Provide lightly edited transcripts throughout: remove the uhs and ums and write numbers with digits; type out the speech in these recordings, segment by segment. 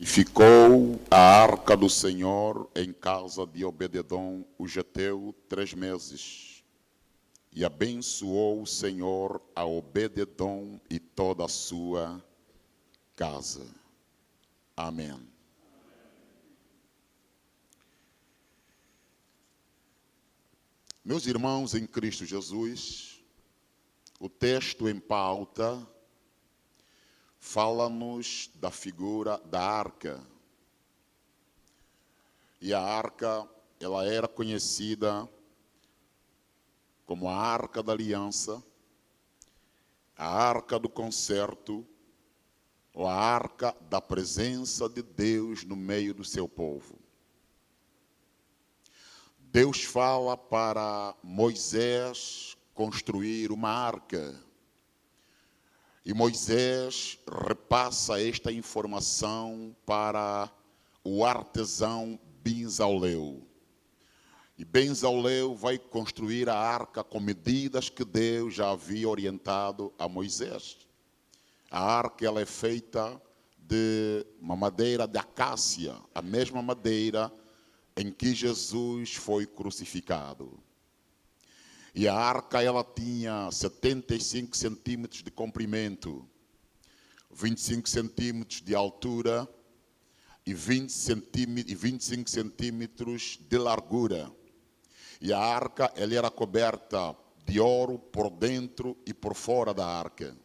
E ficou a arca do Senhor em casa de Obed-edom, o geteu, 3 meses. E abençoou o Senhor a Obed-edom e toda a sua casa. Amém. Meus irmãos em Cristo Jesus, o texto em pauta fala-nos da figura da arca. E a arca, ela era conhecida como a arca da aliança, a arca do concerto, ou a arca da presença de Deus no meio do seu povo. Deus fala para Moisés construir uma arca. E Moisés repassa esta informação para o artesão Bezalel. E Bezalel vai construir a arca com medidas que Deus já havia orientado a Moisés. A arca ela é feita de uma madeira de acácia, a mesma madeira em que Jesus foi crucificado. E a arca ela tinha 75 centímetros de comprimento, 25 centímetros de altura e 25 centímetros de largura. E a arca ela era coberta de ouro por dentro e por fora da arca.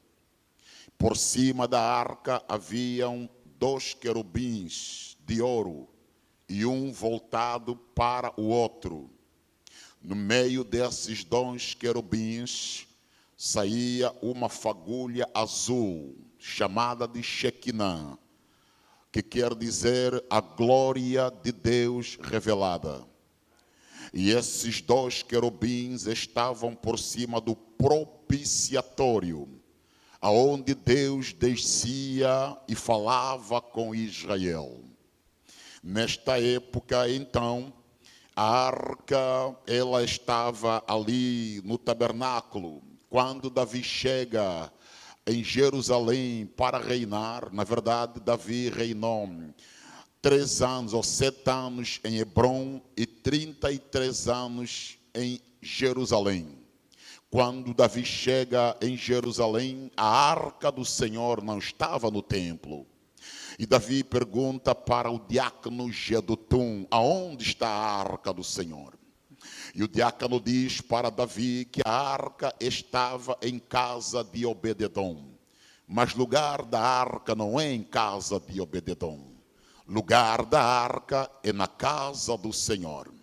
Por cima da arca haviam 2 querubins de ouro e um voltado para o outro. No meio desses 2 querubins saía uma fagulha azul, chamada de Shekinah, que quer dizer a glória de Deus revelada. E esses 2 querubins estavam por cima do propiciatório, aonde Deus descia e falava com Israel. Nesta época, então, a arca, ela estava ali no tabernáculo. Quando Davi chega em Jerusalém para reinar, na verdade, Davi reinou 3 anos ou 7 anos em Hebrom e 33 anos em Jerusalém. Quando Davi chega em Jerusalém, a arca do Senhor não estava no templo. E Davi pergunta para o diácono Jedutum, aonde está a arca do Senhor? E o diácono diz para Davi que a arca estava em casa de Obed-edom. Mas lugar da arca não é em casa de Obed-edom. Lugar da arca é na casa do Senhor.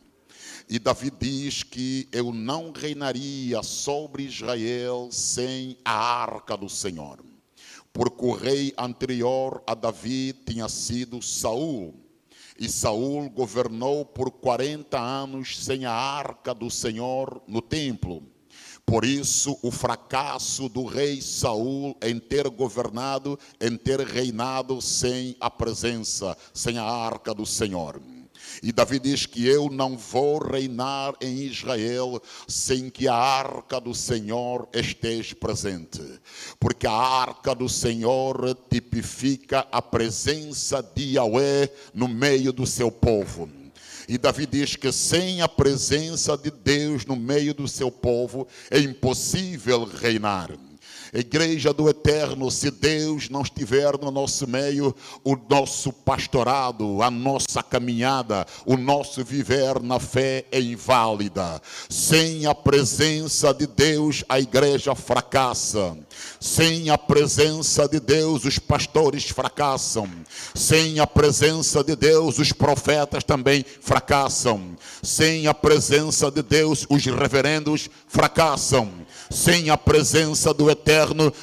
E Davi diz que eu não reinaria sobre Israel sem a arca do Senhor. Porque o rei anterior a Davi tinha sido Saul. E Saul governou por 40 anos sem a arca do Senhor no templo. Por isso, o fracasso do rei Saul em ter governado, em ter reinado sem a presença, sem a arca do Senhor. E Davi diz que eu não vou reinar em Israel sem que a arca do Senhor esteja presente. Porque a arca do Senhor tipifica a presença de Yahweh no meio do seu povo. E Davi diz que sem a presença de Deus no meio do seu povo é impossível reinar. Igreja do Eterno, se Deus não estiver no nosso meio, o nosso pastorado, a nossa caminhada, o nosso viver na fé é inválida. Sem a presença de Deus, a igreja fracassa. Sem a presença de Deus, os pastores fracassam. Sem a presença de Deus, os profetas também fracassam. Sem a presença de Deus, os reverendos fracassam. Sem a presença do Eterno,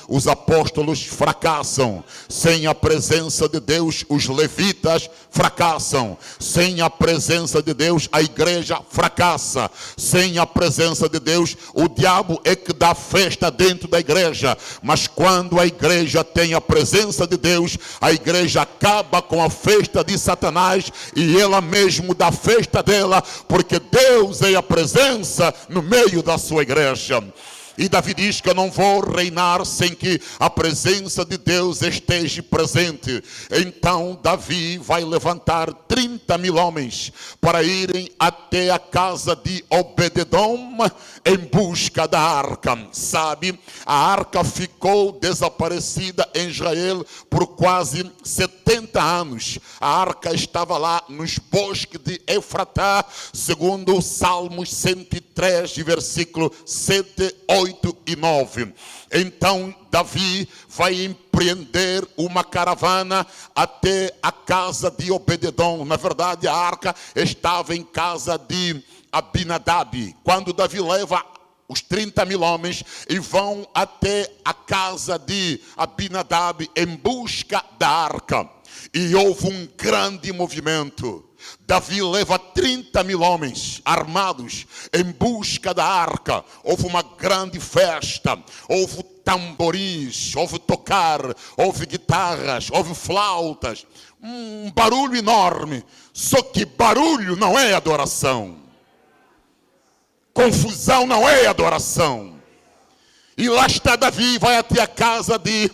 os apóstolos fracassam. Sem a presença de Deus, os levitas fracassam. Sem a presença de Deus, a igreja fracassa. Sem a presença de Deus, o diabo é que dá festa dentro da igreja. Mas quando a igreja tem a presença de Deus, a igreja acaba com a festa de Satanás e ela mesmo dá festa dela, porque Deus é a presença no meio da sua igreja. E Davi diz que eu não vou reinar sem que a presença de Deus esteja presente. Então Davi vai levantar 30.000 homens para irem até a casa de Obed-edom em busca da arca. Sabe, a arca ficou desaparecida em Israel por quase 70 anos. A arca estava lá nos bosques de Efratá, segundo o Salmos 103, versículo 7, 8 e 9. Então Davi vai empreender uma caravana até a casa de Obed-edom. Na verdade, a arca estava em casa de Abinadab. Quando Davi leva os 30.000 homens e vão até a casa de Abinadab em busca da arca. E houve um grande movimento. Davi leva 30.000 homens armados em busca da arca. Houve uma grande festa, houve tamborins, houve tocar, houve guitarras, houve flautas, um barulho enorme. Só que barulho não é adoração. Confusão não é adoração. E lá está Davi, vai até a casa de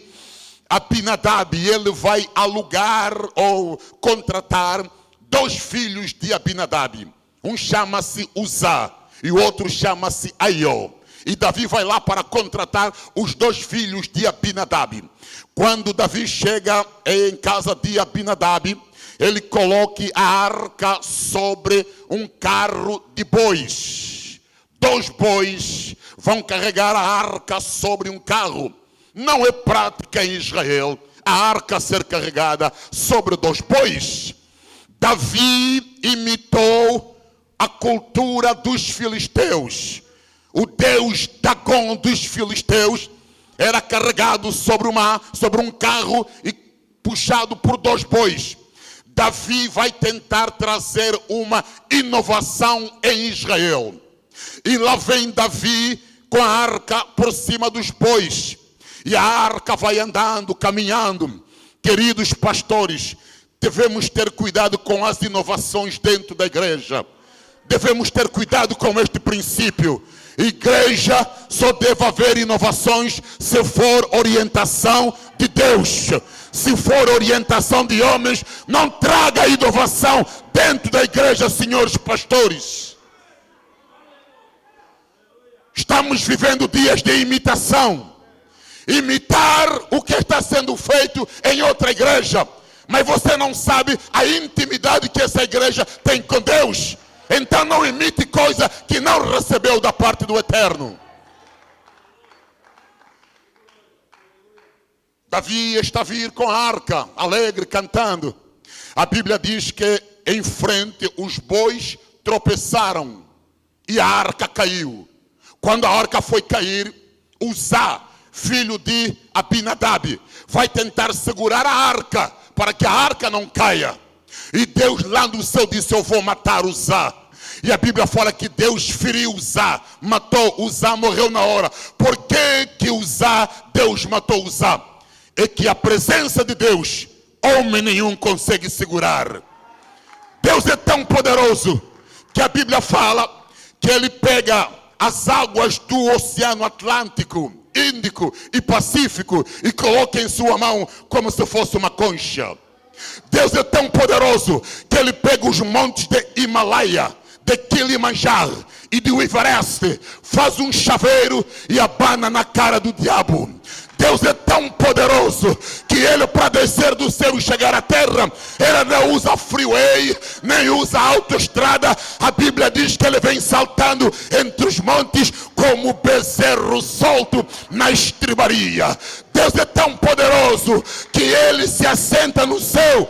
Abinadab e ele vai alugar ou contratar 2 filhos de Abinadab. Um chama-se Uzá e o outro chama-se Aiô. E Davi vai lá para contratar os 2 filhos de Abinadab. Quando Davi chega em casa de Abinadab, ele coloca a arca sobre um carro de bois. 2 bois vão carregar a arca sobre um carro. Não é prática em Israel a arca ser carregada sobre 2 bois. Davi imitou a cultura dos filisteus. O deus Dagon dos filisteus era carregado sobre um carro e puxado por 2 bois. Davi vai tentar trazer uma inovação em Israel. E lá vem Davi com a arca por cima dos bois. E a arca vai andando, caminhando. Queridos pastores, devemos ter cuidado com as inovações dentro da igreja. Devemos ter cuidado com este princípio. Igreja só deve haver inovações se for orientação de Deus. Se for orientação de homens, não traga inovação dentro da igreja, senhores pastores. Estamos vivendo dias de imitação. Imitar o que está sendo feito em outra igreja. Mas você não sabe a intimidade que essa igreja tem com Deus. Então não imite coisa que não recebeu da parte do Eterno. Davi está a vir com a arca, alegre, cantando. A Bíblia diz que em frente os bois tropeçaram e a arca caiu. Quando a arca foi cair, Uzá, filho de Abinadab, vai tentar segurar a arca para que a arca não caia. E Deus lá no céu disse: eu vou matar Uzá. E a Bíblia fala que Deus feriu Uzá, matou Uzá, morreu na hora. Por que Uzá, Deus matou Uzá? É que a presença de Deus, homem nenhum consegue segurar. Deus é tão poderoso que a Bíblia fala que ele pega as águas do Oceano Atlântico, Índico e Pacífico e coloca em sua mão como se fosse uma concha. Deus é tão poderoso que ele pega os montes de Himalaia, de Kilimanjaro e do Everest, faz um chaveiro e abana na cara do diabo. Deus é tão poderoso que ele, para descer do céu e chegar à terra, ele não usa freeway, nem usa autoestrada. A Bíblia diz que ele vem saltando entre os montes como bezerro solto na estribaria. Deus é tão poderoso que ele se assenta no seu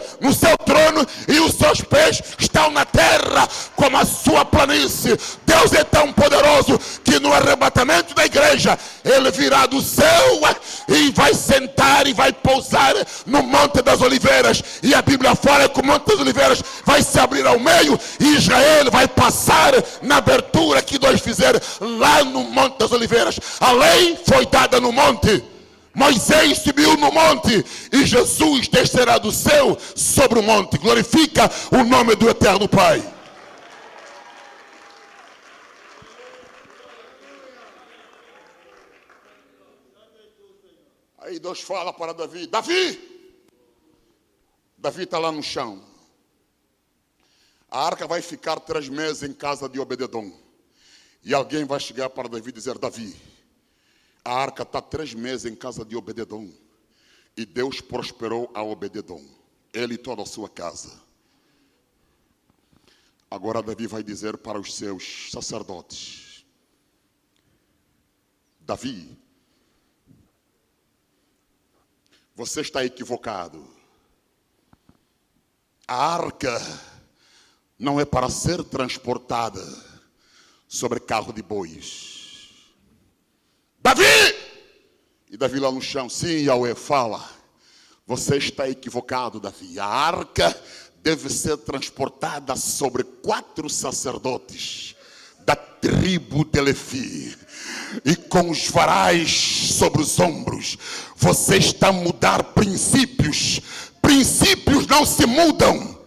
trono e os seus pés estão na terra como a sua planície. Deus é tão poderoso que no arrebatamento da igreja ele virá do céu e vai sentar e vai pousar no Monte das Oliveiras. E a Bíblia fala que o Monte das Oliveiras vai se abrir ao meio e Israel vai passar na abertura que Deus fizer lá no Monte das Oliveiras. A lei foi dada no monte. Moisés subiu no monte e Jesus descerá do céu sobre o monte. Glorifica o nome do Eterno Pai. Aí Deus fala para Davi: Davi! Davi está lá no chão. A arca vai ficar 3 meses em casa de Obed-edom. E alguém vai chegar para Davi e dizer: Davi, a arca está 3 meses em casa de Obed-edom. E Deus prosperou a Obed-edom, ele e toda a sua casa. Agora Davi vai dizer para os seus sacerdotes: Davi, você está equivocado. A arca não é para ser transportada sobre carro de bois. Davi! E Davi lá no chão: sim, Yahweh, fala. Você está equivocado, Davi. A arca deve ser transportada sobre 4 sacerdotes da tribo de Levi, e com os varais sobre os ombros. Você está a mudar princípios. Princípios não se mudam.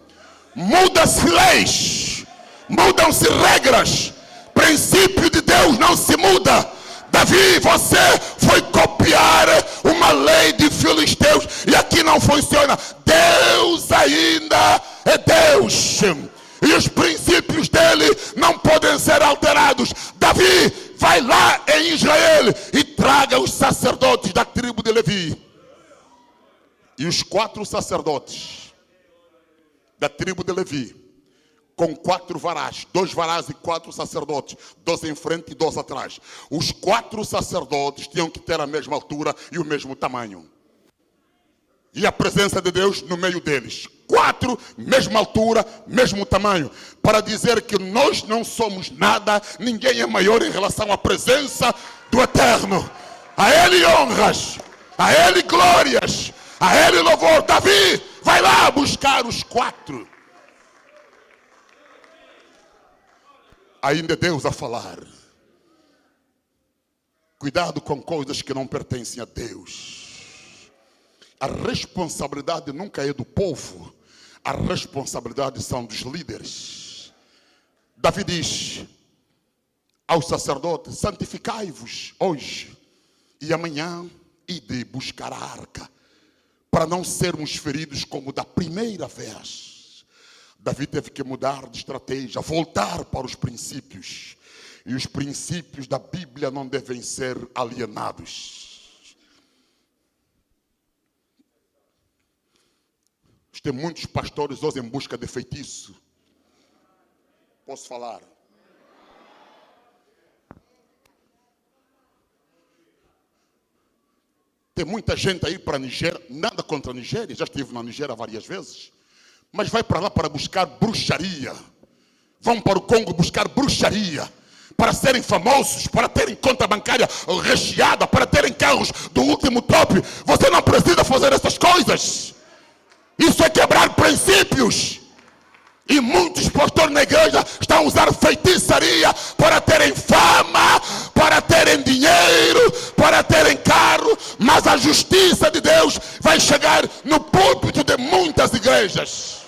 Muda-se leis, mudam-se regras. Princípio de Deus não se muda. Davi, você foi copiar uma lei de filisteus e aqui não funciona. Deus ainda é Deus e os princípios dele não podem ser alterados. Davi, vai lá em Israel e traga os sacerdotes da tribo de Levi. E os 4 sacerdotes da tribo de Levi, com 4 varais, 2 varais e 4 sacerdotes, 2 em frente e 2 atrás. Os 4 sacerdotes tinham que ter a mesma altura e o mesmo tamanho. E a presença de Deus no meio deles. 4, mesma altura, mesmo tamanho. Para dizer que nós não somos nada, ninguém é maior em relação à presença do Eterno. A Ele honras, a Ele glórias, a Ele louvor. Davi, vai lá buscar os 4. Ainda é Deus a falar. Cuidado com coisas que não pertencem a Deus. A responsabilidade nunca é do povo. A responsabilidade são dos líderes. Davi diz aos sacerdotes: santificai-vos hoje e amanhã ide buscar a arca, para não sermos feridos como da primeira vez. Davi teve que mudar de estratégia, voltar para os princípios. E os princípios da Bíblia não devem ser alienados. Tem muitos pastores hoje em busca de feitiço. Posso falar? Tem muita gente aí para a Nigéria, nada contra a Nigéria, já estive na Nigéria várias vezes, mas vai para lá para buscar bruxaria. Vão para o Congo buscar bruxaria, para serem famosos, para terem conta bancária recheada, para terem carros do último top. Você não precisa fazer essas coisas. Isso é quebrar princípios. E muitos pastores na igreja estão a usar feitiçaria para terem fama, para terem dinheiro, para terem carro. Mas a justiça de Deus vai chegar no púlpito de muitas igrejas.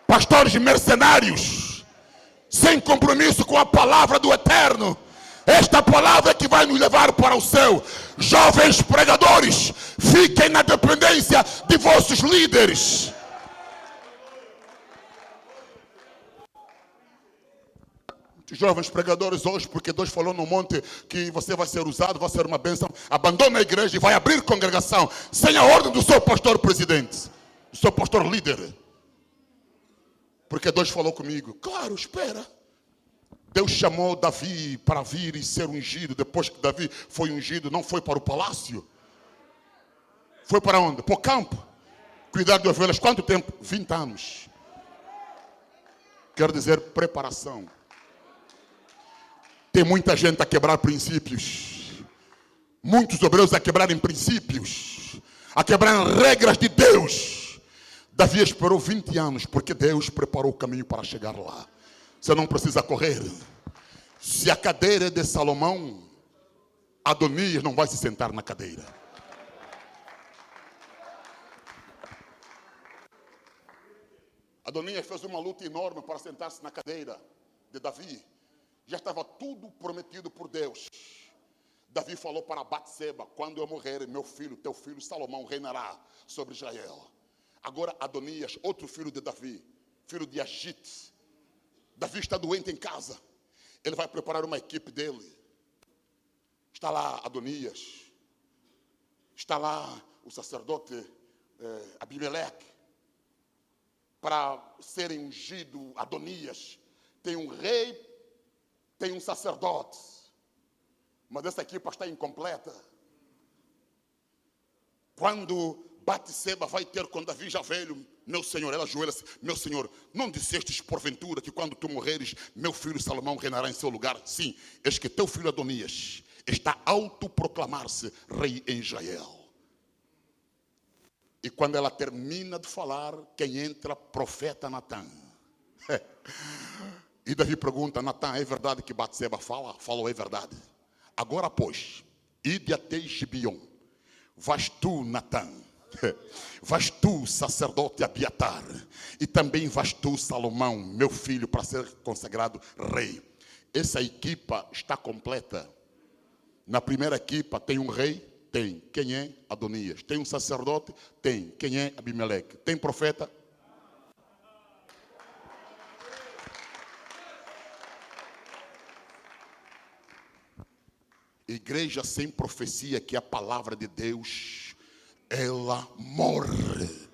Pastores mercenários, sem compromisso com a palavra do Eterno. Esta palavra é que vai nos levar para o céu. Jovens pregadores, fiquem na dependência de vossos líderes. Jovens pregadores hoje, porque Deus falou no monte que você vai ser usado, vai ser uma bênção, abandona a igreja e vai abrir congregação sem a ordem do seu pastor presidente, do seu pastor líder. Porque Deus falou comigo. Claro, espera. Deus chamou Davi para vir e ser ungido. Depois que Davi foi ungido, não foi para o palácio. Foi para onde? Para o campo. Cuidar de ovelhas. Quanto tempo? 20 anos. Quer dizer, preparação. Tem muita gente a quebrar princípios. Muitos obreiros a quebrarem princípios. A quebrarem regras de Deus. Davi esperou 20 anos, porque Deus preparou o caminho para chegar lá. Você não precisa correr. Se a cadeira é de Salomão, Adonias não vai se sentar na cadeira. Adonias fez uma luta enorme para sentar-se na cadeira de Davi. Já estava tudo prometido por Deus. Davi falou para Batseba: quando eu morrer, meu filho, teu filho Salomão reinará sobre Israel. Agora Adonias, outro filho de Davi, filho de Agite. Davi está doente em casa. Ele vai preparar uma equipe dele. Está lá Adonias. Está lá o sacerdote Abimeleque. Para serem ungido Adonias. Tem um rei, tem um sacerdote. Mas essa equipa está incompleta. Quando Batseba vai ter com Davi já velho: meu senhor, ela ajoelha-se: meu senhor, não dissestes porventura que quando tu morreres, meu filho Salomão reinará em seu lugar? Sim, eis que teu filho Adonias está a autoproclamar-se rei em Israel. E quando ela termina de falar, quem entra? Profeta Natã. E Davi pergunta: Natã, é verdade que Batseba fala? Falou: é verdade. Agora, pois, ide até Gibeon. Vais tu, Natã, vais tu, sacerdote Abiatar, e também vais tu, Salomão, meu filho, para ser consagrado rei. Essa equipa está completa. Na primeira equipa tem um rei? Tem. Quem é? Adonias. Tem um sacerdote? Tem. Quem é? Abimeleque. Tem profeta? Igreja sem profecia, que é a palavra de Deus, ela morre.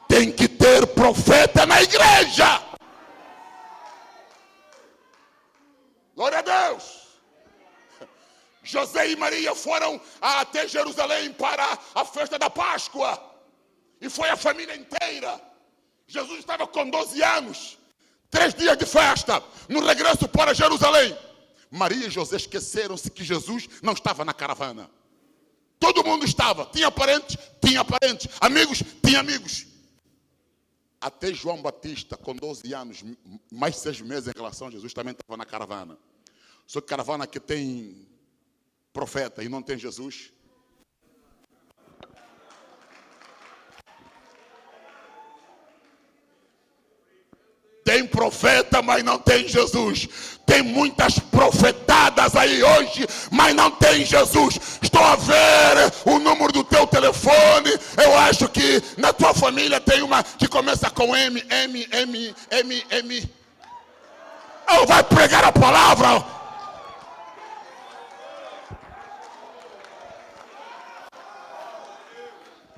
Tem que ter profeta na igreja. Glória a Deus. José e Maria foram até Jerusalém para a festa da Páscoa. E foi a família inteira. Jesus estava com 12 anos. 3 dias de festa. No regresso para Jerusalém, Maria e José esqueceram-se que Jesus não estava na caravana. Todo mundo estava. Tinha parentes? Tinha parentes. Amigos? Tinha amigos. Até João Batista, com 12 anos, mais 6 meses em relação a Jesus, também estava na caravana. Só que caravana que tem profeta e não tem Jesus. Tem profeta, mas não tem Jesus. Tem muitas profetadas aí hoje, mas não tem Jesus. Estou a ver o número do teu telefone. Eu acho que na tua família tem uma que começa com M. Oh, vai pregar a palavra.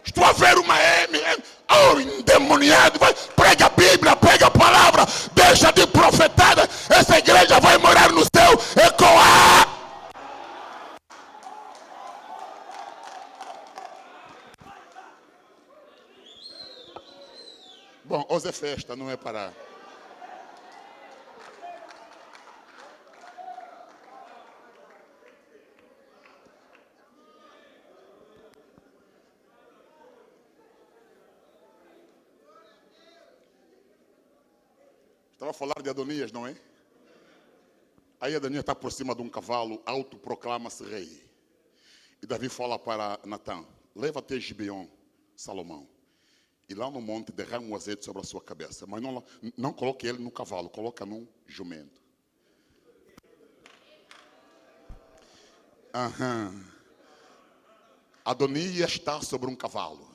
Estou a ver uma M. Oh, endemoniado. Vai, prega a Bíblia, prega a palavra. Deixa de profetada. Essa igreja vai morar no céu. Ecoar. Bom, hoje é festa, não é para... Estava a falar de Adonias, não é? Aí Adonias está por cima de um cavalo, autoproclama-se rei. E Davi fala para Natã: leva até Gibeon, Salomão. E lá no monte derrama o azeite sobre a sua cabeça. Mas não coloque ele no cavalo, coloca num jumento. Adonias está sobre um cavalo.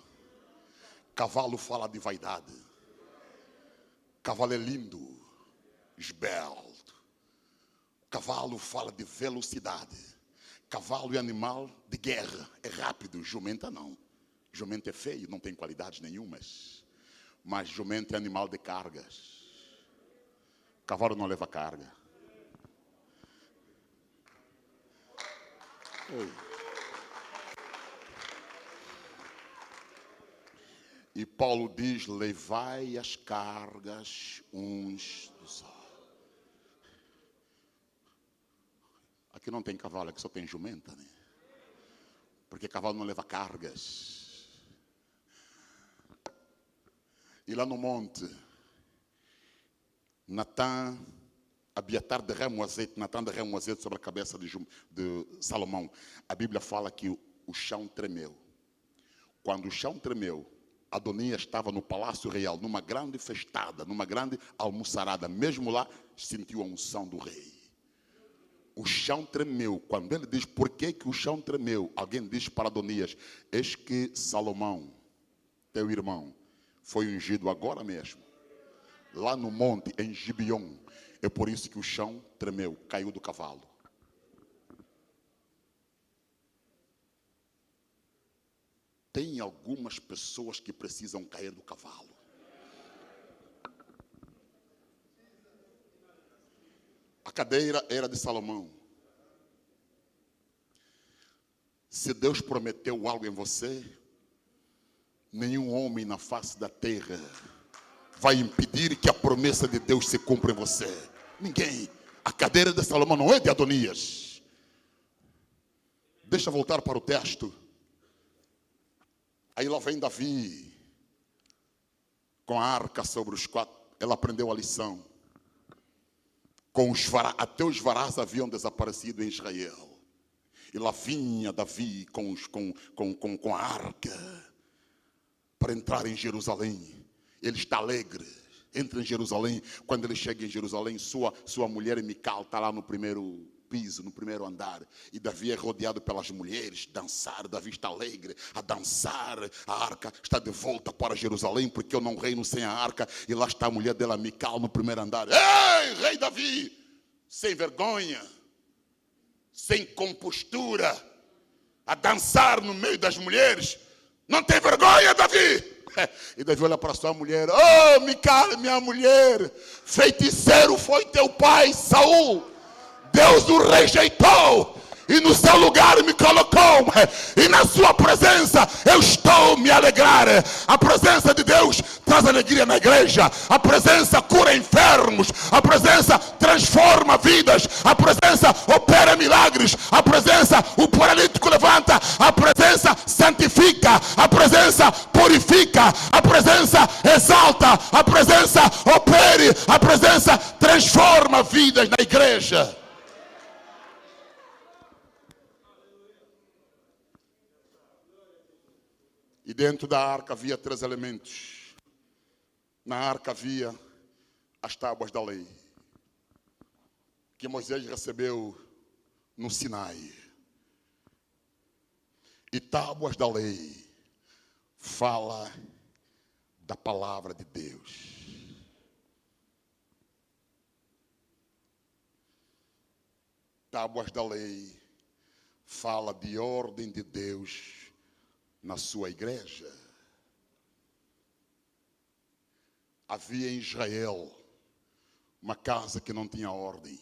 Cavalo fala de vaidade. Cavalo é lindo, esbelto. Cavalo fala de velocidade. Cavalo é animal de guerra, é rápido. Jumenta não. Jumento é feio, não tem qualidades nenhumas. Mas jumento é animal de cargas. Cavalo não leva carga. Oi. E Paulo diz: levai as cargas uns dos outros. Aqui não tem cavalo, aqui só tem jumenta, né? Porque cavalo não leva cargas. E lá no monte, Natã, Abiatar derrama o azeite, Natã derrama o azeite sobre a cabeça de Salomão. A Bíblia fala que o chão tremeu. Quando o chão tremeu, Adonias estava no palácio real, numa grande festada, numa grande almoçarada. Mesmo lá, sentiu a unção do rei. o chão tremeu. Quando ele diz por que o chão tremeu, alguém diz para Adonias: eis que Salomão, teu irmão, foi ungido agora mesmo, lá no monte, em Gibeon. É por isso que o chão tremeu, caiu do cavalo. Tem algumas pessoas que precisam cair do cavalo. A cadeira era de Salomão. Se Deus prometeu algo em você, nenhum homem na face da terra vai impedir que a promessa de Deus se cumpra em você. Ninguém. A cadeira de Salomão não é de Adonias. Deixa eu voltar para o texto. Aí lá vem Davi, com a arca sobre os quatro. Ela aprendeu a lição. Até os varás haviam desaparecido em Israel. E lá vinha Davi com a arca para entrar em Jerusalém. Ele está alegre, entra em Jerusalém. Quando ele chega em Jerusalém, sua mulher Mical está lá no primeiro piso, no primeiro andar. E Davi é rodeado pelas mulheres, dançar. Davi está alegre a dançar. A arca está de volta para Jerusalém, porque eu não reino sem a arca. E lá está a mulher dela, Mical, no primeiro andar. Ei, rei Davi, sem vergonha, sem compostura, a dançar no meio das mulheres. Não tem vergonha, Davi? E Davi olha para sua mulher: oh, Mical, minha mulher, feiticeiro foi teu pai, Saul. Deus o rejeitou e no seu lugar me colocou. E na sua presença eu estou me alegrar. A presença de Deus traz alegria na igreja. A presença cura enfermos. A presença transforma vidas. A presença opera milagres. A presença, o paralítico levanta. A presença santifica. A presença purifica. A presença exalta. A presença opere. A presença transforma vidas na igreja. E dentro da arca havia 3 elementos. Na arca havia as tábuas da lei, que Moisés recebeu no Sinai. E tábuas da lei fala da palavra de Deus. Tábuas da lei fala de ordem de Deus na sua igreja. Havia em Israel uma casa que não tinha ordem.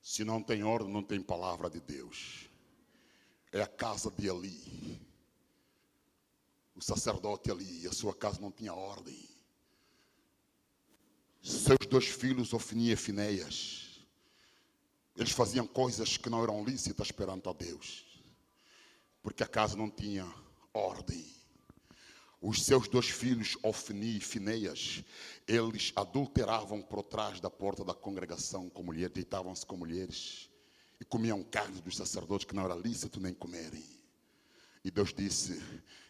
Se não tem ordem, não tem palavra de Deus. É a casa de Eli. O sacerdote Eli, a sua casa não tinha ordem. Seus 2 filhos, Ofni e Finéias, eles faziam coisas que não eram lícitas perante a Deus, porque a casa não tinha ordem. Os seus 2 filhos, Ofni e Finéias, eles adulteravam por trás da porta da congregação com mulheres, deitavam-se com mulheres e comiam carne dos sacerdotes que não era lícito nem comerem. E Deus disse: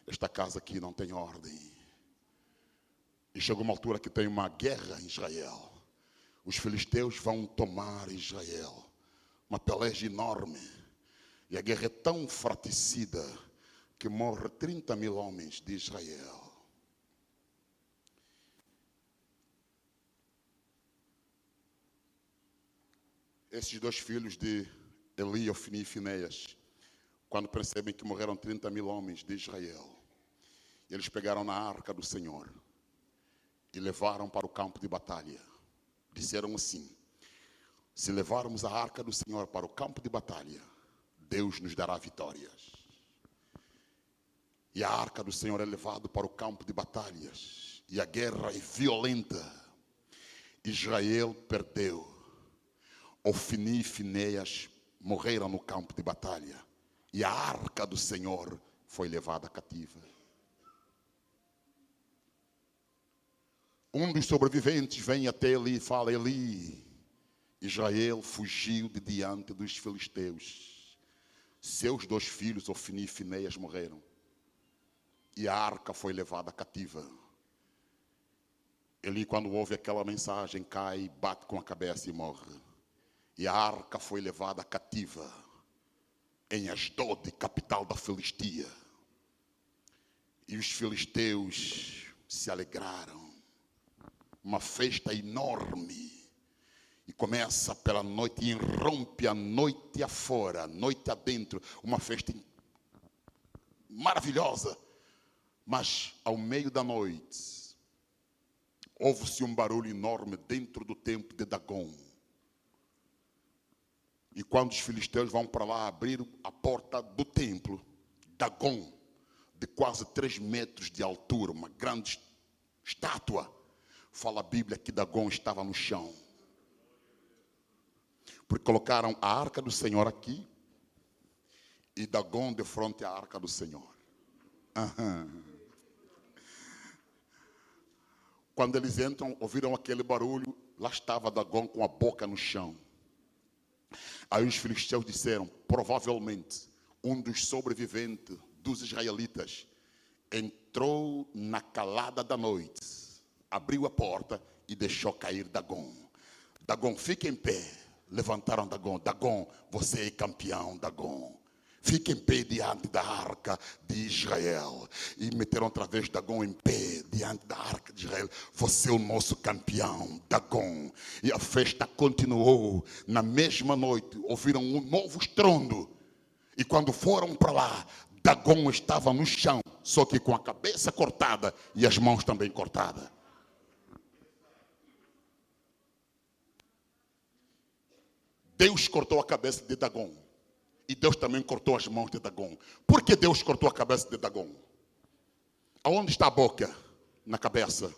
esta casa aqui não tem ordem. E chegou uma altura que tem uma guerra em Israel. Os filisteus vão tomar Israel, uma peleja enorme. E a guerra é tão fratricida que morre 30.000 homens de Israel. Esses 2 filhos de Eli, Ofni e Finéias, quando percebem que morreram 30.000 homens de Israel, eles pegaram na arca do Senhor e levaram para o campo de batalha. Disseram assim: se levarmos a arca do Senhor para o campo de batalha, Deus nos dará vitórias. E a arca do Senhor é levada para o campo de batalhas. E a guerra é violenta. Israel perdeu. Ofni e Finéias morreram no campo de batalha. E a arca do Senhor foi levada cativa. Um dos sobreviventes vem até Eli e fala: Eli, Israel fugiu de diante dos filisteus. Seus 2 filhos, Ofni e Finéias, morreram. E a arca foi levada cativa. Eli, quando ouve aquela mensagem, cai, bate com a cabeça e morre. E a arca foi levada cativa em Asdod, capital da Filistia. E os filisteus se alegraram. Uma festa enorme. E começa pela noite e irrompe a noite afora, a noite adentro. Uma festa maravilhosa. Mas ao meio da noite, ouve-se um barulho enorme dentro do templo de Dagon. E quando os filisteus vão para lá abrir a porta do templo, Dagon, de quase 3 metros de altura, uma grande estátua, fala a Bíblia que Dagon estava no chão. Porque colocaram a arca do Senhor aqui e Dagon de frente à arca do Senhor. Quando eles entram, ouviram aquele barulho, lá estava Dagon com a boca no chão. Aí os filisteus disseram, provavelmente um dos sobreviventes dos israelitas entrou na calada da noite, abriu a porta e deixou cair Dagon. Dagon, fica em pé. Levantaram Dagon. Dagon, você é campeão, Dagon. Fique em pé diante da arca de Israel. E meteram outra vez Dagon em pé diante da arca de Israel. Você é o nosso campeão, Dagon. E a festa continuou. Na mesma noite, ouviram um novo estrondo. E quando foram para lá, Dagon estava no chão, só que com a cabeça cortada e as mãos também cortadas. Deus cortou a cabeça de Dagon. E Deus também cortou as mãos de Dagon. Por que Deus cortou a cabeça de Dagon? Aonde está a boca? Na cabeça.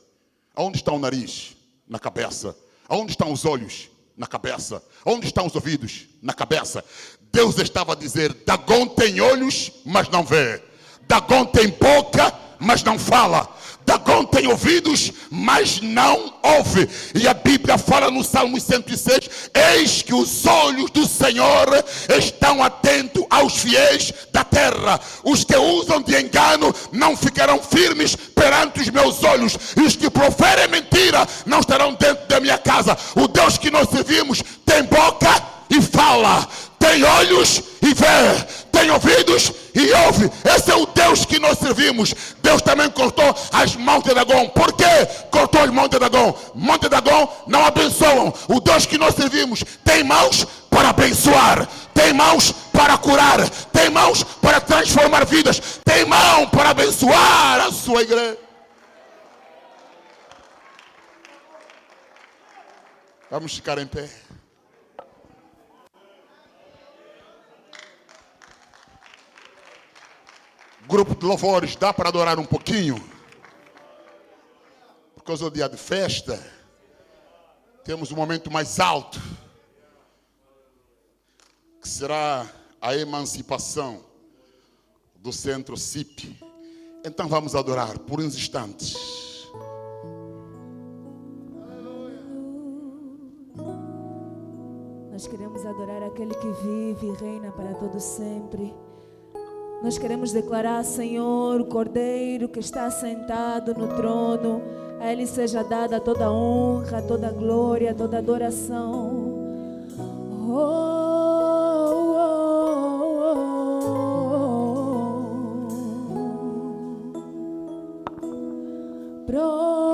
Aonde está o nariz? Na cabeça. Aonde estão os olhos? Na cabeça. Aonde estão os ouvidos? Na cabeça. Deus estava a dizer, Dagon tem olhos, mas não vê. Dagon tem boca, mas não fala. Dagon tem ouvidos, mas não ouve. E a Bíblia fala no Salmo 106, eis que os olhos do Senhor estão atentos aos fiéis da terra. Os que usam de engano não ficarão firmes perante os meus olhos. E os que proferem mentira não estarão dentro da minha casa. O Deus que nós servimos tem boca e fala, tem olhos e vê, tem ouvidos e ouve. Esse é o Deus que nós servimos. Deus também cortou as mãos de Dagon. Por quê? Cortou as mãos de Dagon. Mãos de Dagon não abençoam. O Deus que nós servimos tem mãos para abençoar, tem mãos para curar, tem mãos para transformar vidas, tem mão para abençoar a sua igreja. Vamos ficar em pé. Grupo de louvores, dá para adorar um pouquinho? Por causa do dia de festa, temos um momento mais alto, que será a emancipação do centro CIP. Então vamos adorar por uns instantes. Nós queremos adorar aquele que vive e reina para todo sempre. Nós queremos declarar, Senhor, o Cordeiro que está sentado no trono, a Ele seja dada toda a honra, toda a glória, toda a adoração.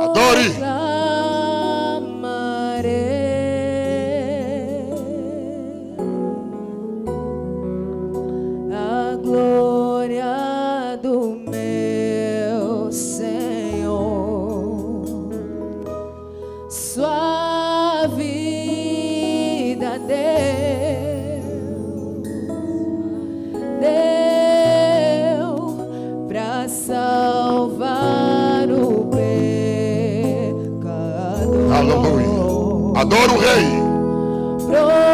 Adore! Aleluia. Adoro o Rei.